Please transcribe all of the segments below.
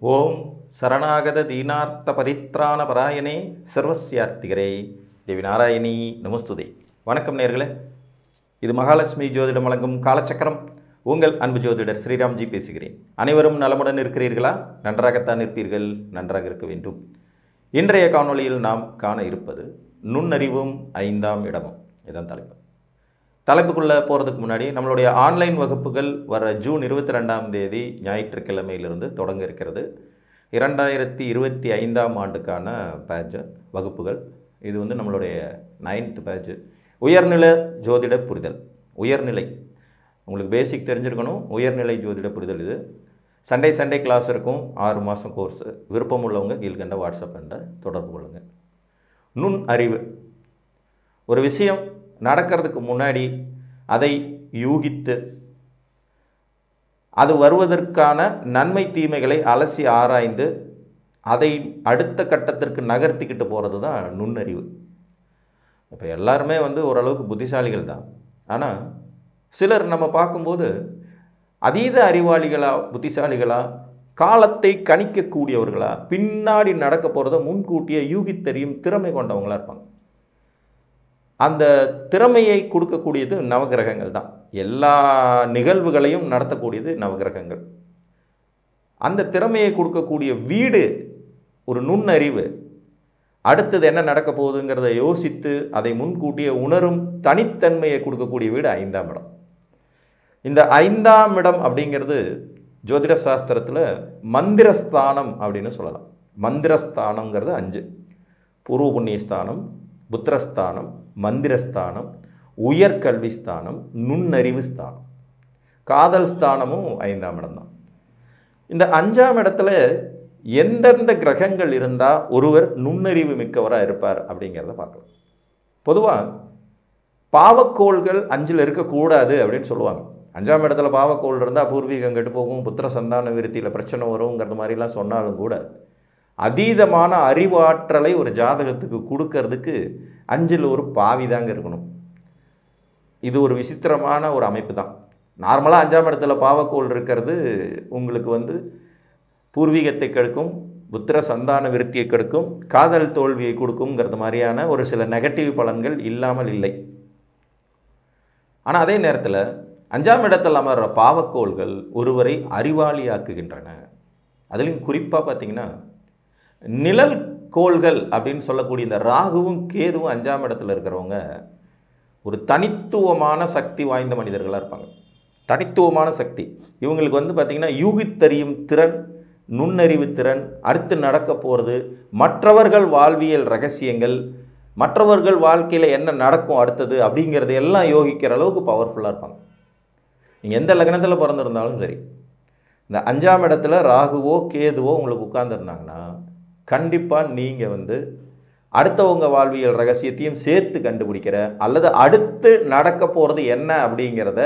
ஓம் சரணாகத தீனார்த்த பரித்ராண பராயணே சர்வஸ்யார்த்திகரே தேவி நாராயணி நமஸ்துதே. வணக்கம் நேர்களே, இது மகாலட்சுமி ஜோதிடம் வழங்கும் காலச்சக்கரம். உங்கள் அன்பு ஜோதிடர் ஸ்ரீராம்ஜி பேசுகிறேன். அனைவரும் நலமுடன் இருக்கிறீர்களா? நன்றாகத்தான் இருப்பீர்கள், நன்றாக இருக்க வேண்டும். இன்றைய காணொளியில் நாம் காண இருப்பது நுண்ணறிவும் 5ஆம் இடமும். இதான் தலைப்புக்குள்ளே போகிறதுக்கு முன்னாடி நம்மளுடைய ஆன்லைன் வகுப்புகள் வர ஜூன் 22ஆம் தேதி ஞாயிற்றுக்கிழமையிலிருந்து தொடங்க இருக்கிறது. 2025ஆம் ஆண்டுக்கான பேட்ச் வகுப்புகள். இது நம்மளுடைய 9th பேட்ச். உயர்நிலை ஜோதிட புரிதல். உயர்நிலை உங்களுக்கு பேசிக் தெரிஞ்சிருக்கணும். உயர்நிலை ஜோதிட புரிதல் இது. சண்டே கிளாஸ் இருக்கும். 6 மாதம் கோர்ஸு. விருப்பம் உள்ளவங்க கீழ்கண்ட வாட்ஸ்அப் என்ற தொடர்பு கொள்ளுங்கள். நுண் அறிவு. ஒரு விஷயம் நடக்கிறதுக்கு முன்னாடி அதை யூகித்து அது வருவதற்கான நன்மை தீமைகளை அலசி ஆராய்ந்து அதை அடுத்த கட்டத்திற்கு நகர்த்திக்கிட்டு போகிறது தான் நுண்ணறிவு. இப்போ எல்லாருமே ஓரளவுக்கு புத்திசாலிகள் தான். ஆனால் சிலர் நம்ம பார்க்கும்போது அதீத அறிவாளிகளா, புத்திசாலிகளா, காலத்தை கணிக்கக்கூடியவர்களா, பின்னாடி நடக்க போகிறத முன்கூட்டியே யூகித்தறியும் திறமை கொண்டவங்களாக இருப்பாங்க. அந்த திறமையை கொடுக்கக்கூடியது நவகிரகங்கள் தான். எல்லா நிகழ்வுகளையும் நடத்தக்கூடியது நவகிரகங்கள். அந்த திறமையை கொடுக்கக்கூடிய வீடு ஒரு நுண்ணறிவு. அடுத்தது என்ன நடக்க போகுதுங்கிறத யோசித்து அதை முன்கூட்டியே உணரும் தனித்தன்மையை கொடுக்கக்கூடிய வீடு 5ஆம் இடம். இந்த 5ஆம் இடம் அப்படிங்கிறது ஜோதிட சாஸ்திரத்தில் மந்திரஸ்தானம் அப்படின்னு சொல்லலாம். மந்திரஸ்தானங்கிறது 5: பூர்வ புண்ணியஸ்தானம், புத்திரஸ்தானம், மந்திரஸ்தானம், உயர்கல்வி ஸ்தானம், நுண்ணறிவு ஸ்தானம். காதல் ஸ்தானமும் 5ஆம் இடம் தான். இந்த 5ஆம் இடத்துல எந்தெந்த கிரகங்கள் இருந்தால் ஒருவர் நுண்ணறிவு மிக்கவராக இருப்பார் அப்படிங்கிறத பார்க்கலாம். பொதுவாக பாவக்கோள்கள் 5ல் இருக்கக்கூடாது அப்படின்னு சொல்லுவாங்க. 5ஆம் இடத்துல பாவக்கோள் இருந்தால் பூர்வீகம் கெட்டு போகும், புத்திர சந்தான விருத்தியில் பிரச்சனை வருங்கிறது மாதிரிலாம் சொன்னாலும் கூட அதீதமான அறிவாற்றலை ஒரு ஜாதகத்துக்கு கொடுக்கறதுக்கு 5ல் ஒரு பாவி தாங்க இருக்கணும். இது ஒரு விசித்திரமான ஒரு அமைப்பு தான். நார்மலாக 5ஆம் இடத்துல பாவக்கோள் இருக்கிறது உங்களுக்கு பூர்வீகத்தை கெடுக்கும், புத்திர சந்தான விருத்தியை கெடுக்கும், காதல் தோல்வியை கொடுக்குங்கிறது மாதிரியான ஒரு சில நெகட்டிவ் பலன்கள் இல்லாமல் இல்லை. ஆனால் அதே நேரத்தில் 5ஆம் இடத்தில் அமர்ற பாவக்கோள்கள் ஒருவரை அறிவாளியாக்குகின்றன. அதுலேயும் குறிப்பாக பார்த்திங்கன்னா நிழல் கோள்கள் அப்படின்னு சொல்லக்கூடிய இந்த ராகுவும் கேதுவும் 5ஆம் இடத்துல இருக்கிறவங்க ஒரு தனித்துவமான சக்தி வாய்ந்த மனிதர்களாக இருப்பாங்க. தனித்துவமான சக்தி இவங்களுக்கு பார்த்திங்கன்னா யூகித்தறியும் திறன், நுண்ணறிவு திறன், அடுத்து நடக்க போகிறது, மற்றவர்கள் வாழ்வியல் ரகசியங்கள், மற்றவர்கள் வாழ்க்கையில் என்ன நடக்கும் அடுத்தது அப்படிங்கிறது எல்லாம் யோகிக்கிற அளவுக்கு பவர்ஃபுல்லாக இருப்பாங்க. நீங்கள் எந்த லக்னத்தில் பிறந்திருந்தாலும் சரி, இந்த 5ஆம் இடத்துல ராகுவோ கேதுவோ உங்களுக்கு உட்கார்ந்துருந்தாங்கன்னா கண்டிப்பாக நீங்கள் அடுத்தவங்க வாழ்வியல் ரகசியத்தையும் சேர்த்து கண்டுபிடிக்கிற அல்லது அடுத்து நடக்க போகிறது என்ன அப்படிங்கிறத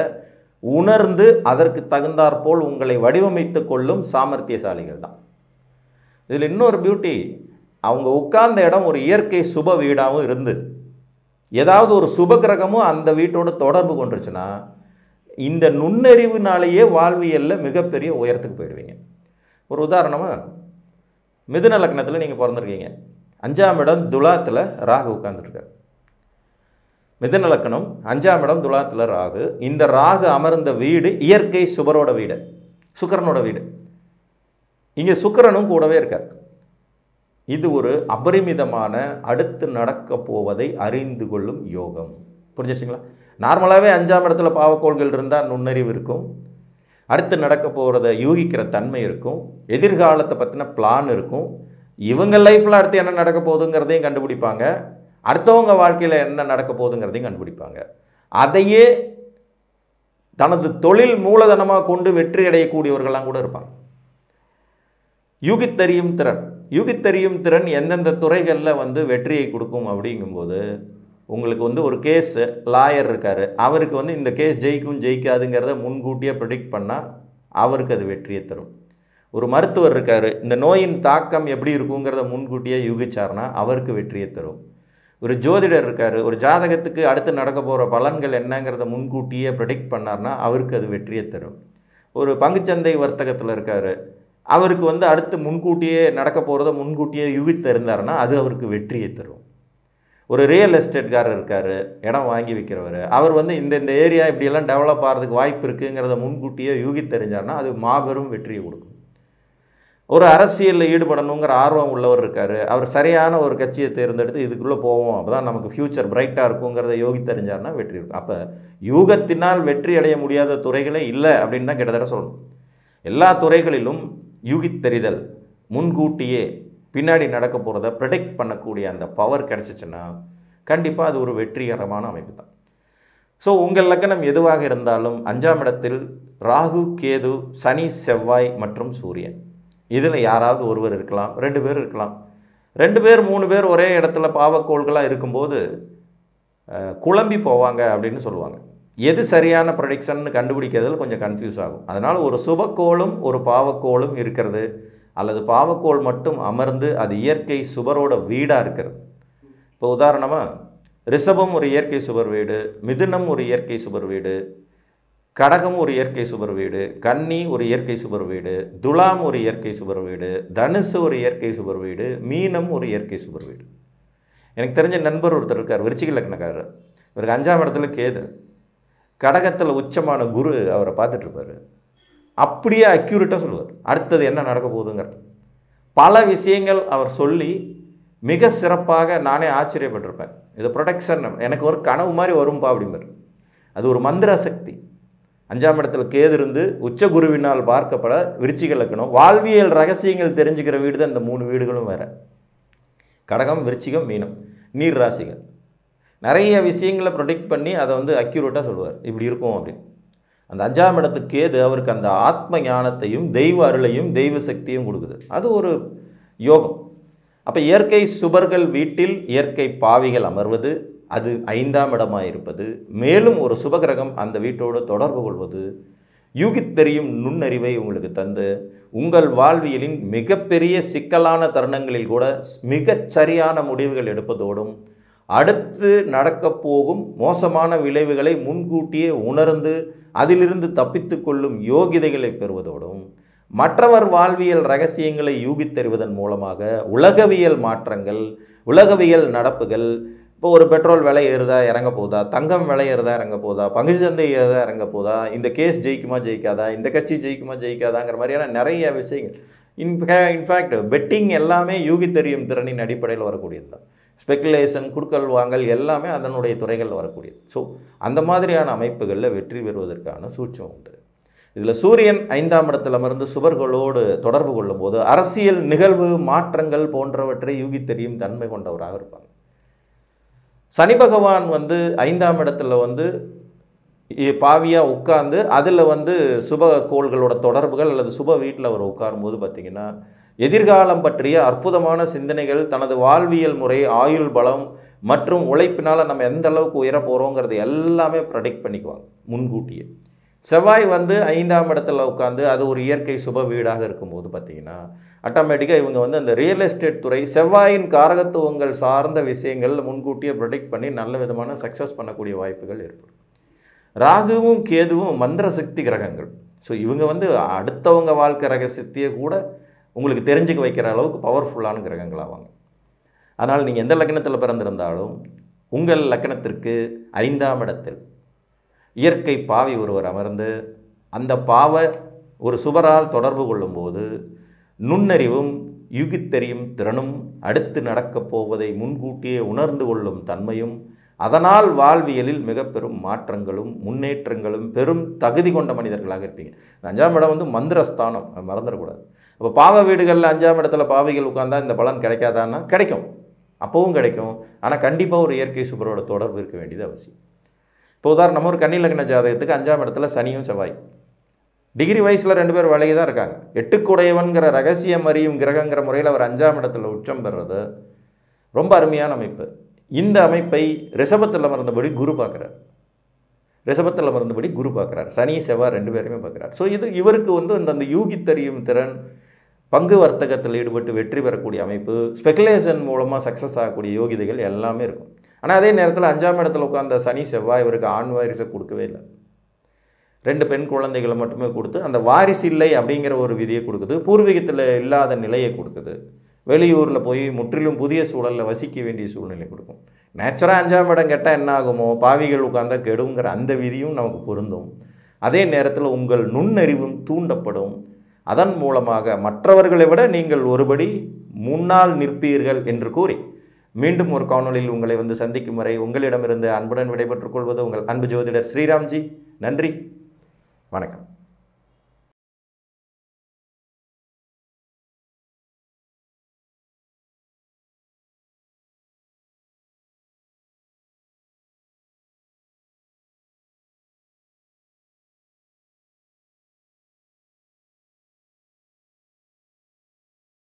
உணர்ந்து அதற்கு தகுந்தாற்போல் உங்களை வடிவமைத்து கொள்ளும் சாமர்த்தியசாலிகள் தான். இதில் இன்னொரு பியூட்டி, அவங்க உட்கார்ந்த இடம் ஒரு இயற்கை சுப வீடாகவும் இருந்து ஏதாவது ஒரு சுப கிரகமும் அந்த வீட்டோடு தொடர்பு கொண்டுருச்சுன்னா இந்த நுண்ணறிவுனாலேயே வாழ்வியலில் மிகப்பெரிய உயரத்துக்கு போயிடுவீங்க. ஒரு உதாரணமாக, மிதுன லக்னத்தில் நீங்கள் பிறந்திருக்கீங்க. 5ஆம் இடம் துலாத்தில் ராகு உட்கார்ந்துருக்கார். மிதுன லக்னம், 5ஆம் இடம் துலாத்தில் ராகு. இந்த ராகு அமர்ந்த வீடு இயற்கை சுபரோட வீடு, சுக்கிரனோட வீடு. இங்கே சுக்கிரனும் கூடவே இருக்கார். இது ஒரு அபரிமிதமான அடுத்து நடக்க போவதை அறிந்து கொள்ளும் யோகம். புரிஞ்சிருச்சுங்களா? நார்மலாகவே 5ஆம் இடத்துல பாவக்கோள்கள் இருந்தால் நுண்ணறிவு இருக்கும், அடுத்து நடக்க போகிறத யூகிக்கிற தன்மை இருக்கும், எதிர்காலத்தை பற்றின பிளான் இருக்கும். இவங்க லைஃப்பில் அடுத்து என்ன நடக்க போகுதுங்கிறதையும் கண்டுபிடிப்பாங்க, அடுத்தவங்க வாழ்க்கையில் என்ன நடக்க போகுதுங்கிறதையும் கண்டுபிடிப்பாங்க. அதையே தனது தொழில் மூலதனமாக கொண்டு வெற்றி அடையக்கூடியவர்களாம் கூட இருப்பாங்க. யூகித்தறியும் திறன். யூகித்தறியும் திறன் எந்தெந்த துறைகளில் வெற்றியை கொடுக்கும் அப்படிங்கும்போது, உங்களுக்கு ஒரு கேஸ் லாயர் இருக்கார், அவருக்கு இந்த கேஸ் ஜெயிக்கும் ஜெயிக்காதுங்கிறத முன்கூட்டியே ப்ரெடிக்ட் பண்ணால் அவருக்கு அது வெற்றியை தரும். ஒரு மருத்துவர் இருக்கார், இந்த நோயின் தாக்கம் எப்படி இருக்குங்கிறத முன்கூட்டியே யூகிச்சார்னா அவருக்கு வெற்றியை தரும். ஒரு ஜோதிடர் இருக்கார், ஒரு ஜாதகத்துக்கு அடுத்து நடக்க போகிற பலன்கள் என்னங்கிறத முன்கூட்டியே ப்ரெடிக்ட் பண்ணார்னா அவருக்கு அது வெற்றியை தரும். ஒரு பங்குச்சந்தை வர்த்தகத்தில் இருக்கார், அவருக்கு வந்து அடுத்து முன்கூட்டியே நடக்க போகிறத முன்கூட்டியே யூகித்து இருந்தாருன்னா அது அவருக்கு வெற்றியை தரும். ஒரு ரியல் எஸ்டேட்காரர் இருக்கார், இடம் வாங்கி விற்கிறவர், அவர் வந்து இந்த ஏரியா இப்படியெல்லாம் டெவலப் ஆகிறதுக்கு வாய்ப்பு இருக்குங்கிறத முன்கூட்டியே யூகித்து தெரிஞ்சார்னா அது மாபெரும் வெற்றியை கொடுக்கும். ஒரு அரசியலில் ஈடுபடணுங்கிற ஆர்வம் உள்ளவர் இருக்கார், அவர் சரியான ஒரு கட்சியை தேர்ந்தெடுத்து இதுக்குள்ளே போவோம், அப்போ தான் நமக்கு ஃப்யூச்சர் பிரைட்டாக இருக்குங்கிறத யூகித்தறிஞ்சார்னா வெற்றி இருக்கும். அப்போ யூகத்தினால் வெற்றி அடைய முடியாத துறைகளே இல்லை அப்படின்னு தான் கிட்டத்தட்ட சொல்லணும். எல்லா துறைகளிலும் யூகித்தறிதல், முன்கூட்டியே பின்னாடி நடக்க போகிறத ப்ரெடிக்ட் பண்ணக்கூடிய அந்த பவர் கிடச்சிச்சின்னா கண்டிப்பாக அது ஒரு வெற்றிகரமான அமைப்பு தான். ஸோ உங்கள் லக்னம் எதுவாக இருந்தாலும் 5ஆம் இடத்தில் ராகு, கேது, சனி, செவ்வாய் மற்றும் சூரியன், இதில் யாராவது ஒருவர் இருக்கலாம், 2 பேர் இருக்கலாம். 2 பேர் 3 பேர் ஒரே இடத்துல பாவக்கோள்களாக இருக்கும்போது குழம்பி போவாங்க அப்படின்னு சொல்லுவாங்க. எது சரியான ப்ரொடிக்ஷன் கண்டுபிடிக்கிறதுல கொஞ்சம் கன்ஃபியூஸ் ஆகும். அதனால் ஒரு சுபக்கோளும் ஒரு பாவக்கோளும் இருக்கிறது, அல்லது பாவக்கோள் மட்டும் அமர்ந்து அது இயற்கை சுபரோட வீடாக இருக்கிறது. இப்போ உதாரணமாக ரிஷபம் ஒரு இயற்கை சுபர் வீடு, மிதுனம் ஒரு இயற்கை சுபர் வீடு, கடகம் ஒரு இயற்கை சுபர் வீடு, கன்னி ஒரு இயற்கை சுபர் வீடு, துலாம் ஒரு இயற்கை சுபர் வீடு, தனுசு ஒரு இயற்கை சுபர் வீடு, மீனம் ஒரு இயற்கை சுபர் வீடு. எனக்கு தெரிஞ்ச நண்பர் ஒருத்தர் இருக்கார், விருச்சிக லக்னக்காரர். இவருக்கு 5ஆம் இடத்துல கேது, கடகத்தில் உச்சமான குரு அவரை பார்த்துட்ருப்பார். அப்படியே அக்யூரேட்டாக சொல்லுவார் அடுத்தது என்ன நடக்க போகுதுங்கிறது. பல விஷயங்கள் அவர் சொல்லி மிக சிறப்பாக நானே ஆச்சரியப்பட்டிருப்பேன். இது ப்ரொடெக்ஷன், எனக்கு ஒரு கனவு மாதிரி வரும்பா அப்படிம்பார். அது ஒரு மந்திர சக்தி. 5ஆம் இடத்துல கேது இருந்து உச்ச குருவினால் பார்க்கப்பட விருச்சிக லக்னம், வாழ்வியல் ரகசியங்கள் தெரிஞ்சுக்கிற வீடு தான் இந்த 3 வீடுகளும் வேறு. கடகம், விருச்சிகம், மீனம், நீர் ராசிகள். நிறைய விஷயங்களை ப்ரொடிக்ட் பண்ணி அதை வந்து அக்யூரேட்டாக சொல்லுவார், இப்படி இருக்கும் அப்படின்னு. அந்த 5ஆம் இடத்துக்கு கேது அவருக்கு அந்த ஆத்ம ஞானத்தையும் தெய்வ அருளையும் தெய்வ சக்தியும் கொடுக்குது. அது ஒரு யோகம். அப்போ இயற்கை சுபர்கள் வீட்டில் இயற்கை பாவிகள் அமர்வது, அது 5ஆம் இடமாக இருப்பது, மேலும் ஒரு சுபகிரகம் அந்த வீட்டோடு தொடர்பு கொள்வது யூகித்தெரியும் நுண்ணறிவை உங்களுக்கு தந்து உங்கள் வாழ்வியலின் மிகப்பெரிய சிக்கலான தருணங்களில் கூட மிகச்சரியான முடிவுகள் எடுப்பதோடும் அடுத்து நடக்கப் போகும் மோசமான விளைவுகளை முன்கூட்டியே உணர்ந்து அதிலிருந்து தப்பித்து கொள்ளும் யோகிதைகளை பெறுவதோடும் மற்றவர் வாழ்வியல் ரகசியங்களை யூகித்தறிவதன் மூலமாக உலகவியல் மாற்றங்கள், உலகவியல் நடப்புகள், இப்போ ஒரு பெட்ரோல் விலை ஏறுதா இறங்க போதா, தங்கம் விலை ஏறுதா இறங்க போதா, பங்குச்சந்தை ஏறுதா இறங்க போதா, இந்த கேஸ் ஜெயிக்குமா ஜெயிக்காதா, இந்த கட்சி ஜெயிக்குமா ஜெயிக்காதாங்கிற மாதிரியான நிறைய விஷயங்கள். இன்ஃபேக்ட் பெட்டிங் எல்லாமே யூகித்தறியும் திறனின் அடிப்படையில் வரக்கூடியது தான். ஸ்பெக்குலேஷன், குடுக்கல் வாங்கல் எல்லாமே அதனுடைய துறைகளில் வரக்கூடியது. ஸோ அந்த மாதிரியான அமைப்புகளில் வெற்றி பெறுவதற்கான சூட்சம் உண்டு. இதில் சூரியன் 5ஆம் இடத்தில் அமர்ந்து சுபர்களோடு தொடர்பு கொள்ளும்போது அரசியல் நிகழ்வு மாற்றங்கள் போன்றவற்றை யூகித்தெரியும் தன்மை கொண்டவராக இருப்பாங்க. சனி பகவான் வந்து 5ஆம் இடத்துல வந்து பாவியாக உட்கார்ந்து அதில் வந்து சுப கோள்களோட தொடர்புகள் அல்லது சுப வீட்டில் அவர் உட்காரும்போது பார்த்திங்கன்னா எதிர்காலம் பற்றிய அற்புதமான சிந்தனைகள், தனது வாழ்வியல் முறை, ஆயுள் பலம் மற்றும் உழைப்பினால் நம்ம எந்த அளவுக்கு உயர போகிறோங்கிறது எல்லாமே ப்ரெடிக்ட் பண்ணிக்குவாங்க முன்கூட்டியே. செவ்வாய் வந்து 5ஆம் இடத்துல உட்காந்து அது ஒரு இயற்கை சுப வீடாக இருக்கும்போது பார்த்திங்கன்னா ஆட்டோமேட்டிக்காக இவங்க வந்து அந்த ரியல் எஸ்டேட் துறை செவ்வாயின் காரகத்துவங்கள் சார்ந்த விஷயங்கள் முன்கூட்டியே ப்ரெடிக்ட் பண்ணி நல்ல விதமான சக்ஸஸ் பண்ணக்கூடிய வாய்ப்புகள் ஏற்படும். ராகுவும் கேதுவும் மந்திர சக்தி கிரகங்கள். ஸோ இவங்க வந்து அடுத்தவங்க வாழ்க்கை ரகசியத்தையே கூட உங்களுக்கு தெரிஞ்சுக்க வைக்கிற அளவுக்கு பவர்ஃபுல்லான கிரகங்கள் ஆவாங்க. அதனால் நீங்கள் எந்த லக்னத்தில் பிறந்திருந்தாலும் உங்கள் லக்னத்திற்கு 5ஆம் இடத்தில் இயற்கை பாவி ஒருவர் அமர்ந்து அந்த பாவர் ஒரு சுபரால் தொடர்பு கொள்ளும்போது நுண்ணறிவும் யூகித்தெரியும் திறனும் அடுத்து நடக்கப் போவதை முன்கூட்டியே உணர்ந்து கொள்ளும் தன்மையும் அதனால் வாழ்வியலில் மிக பெரும் மாற்றங்களும் முன்னேற்றங்களும் பெரும் தகுதி கொண்ட மனிதர்களாக இருப்பீங்க. 5ஆம் இடம் வந்து மந்திரஸ்தானம், மறந்துடக்கூடாது. அப்போ பாவ வீடுகளில் 5ஆம் இடத்துல பாவிகள் உட்கார்ந்தா இந்த பலன் கிடைக்காதான்னா கிடைக்கும், அப்போவும் கிடைக்கும். ஆனால் கண்டிப்பாக ஒரு இயற்கை சுபரோட தொடர்பு இருக்க வேண்டியது அவசியம். இப்போ உதாரணம் ஒரு கன்னி லக்ன ஜாதகத்துக்கு 5ஆம் இடத்துல சனியும் செவ்வாய் டிகிரி வயசில் 2 பேர் விலகி தான் இருக்காங்க. 8குடையவன்கிற ரகசியம் அறியும் கிரகங்கிற முறையில் அவர் 5ஆம் இடத்துல உச்சம் பெறுறது ரொம்ப அருமையான அமைப்பு. இந்த அமைப்பை ரிஷபத்தில் அமர்ந்தபடி குரு பார்க்குறார். ரிஷபத்தில் அமர்ந்தபடி குரு பார்க்குறார். சனி செவ்வாய் 2 பேருமே பார்க்குறார். ஸோ இது இவருக்கு வந்து அந்த யூகித்தறியும் திறன், பங்கு வர்த்தகத்தில் ஈடுபட்டு வெற்றி பெறக்கூடிய அமைப்பு, ஸ்பெகுலேஷன் மூலமாக சக்ஸஸ் ஆகக்கூடிய யோகிதைகள் எல்லாமே இருக்கும். ஆனால் அதே நேரத்தில் 5ஆம் இடத்துல உட்கார்ந்த சனி செவ்வாய் இவருக்கு ஆண் வாரிசை கொடுக்கவே இல்லை. 2 பெண் குழந்தைகளை மட்டுமே கொடுத்து அந்த வாரிசு இல்லை அப்படிங்கிற ஒரு விதியை கொடுக்குது. பூர்வீகத்தில் இல்லாத நிலையை கொடுக்குது. வெளியூரில் போய் முற்றிலும் புதிய சூழலில் வசிக்க வேண்டிய சூழ்நிலை கொடுக்கும். நேச்சுராக 5ஆம் இடம் கெட்டால் என்ன ஆகுமோ, பாவிகள் உட்கார்ந்தா கெடுங்கிற அந்த விதியும் நமக்கு பொருந்தும். அதே நேரத்தில் உங்கள் நுண்ணறிவும் தூண்டப்படும். அதன் மூலமாக மற்றவர்களை விட நீங்கள் ஒருபடி முன்னால் நிற்பீர்கள் என்று கூறி மீண்டும் ஒரு காணொளியில் உங்களை வந்து சந்திக்கும் வரை உங்களிடமிருந்து அன்புடன் விடைபெற்றுக் கொள்வது உங்கள் அன்பு ஜோதிடர் ஸ்ரீராம்ஜி. நன்றி, வணக்கம்.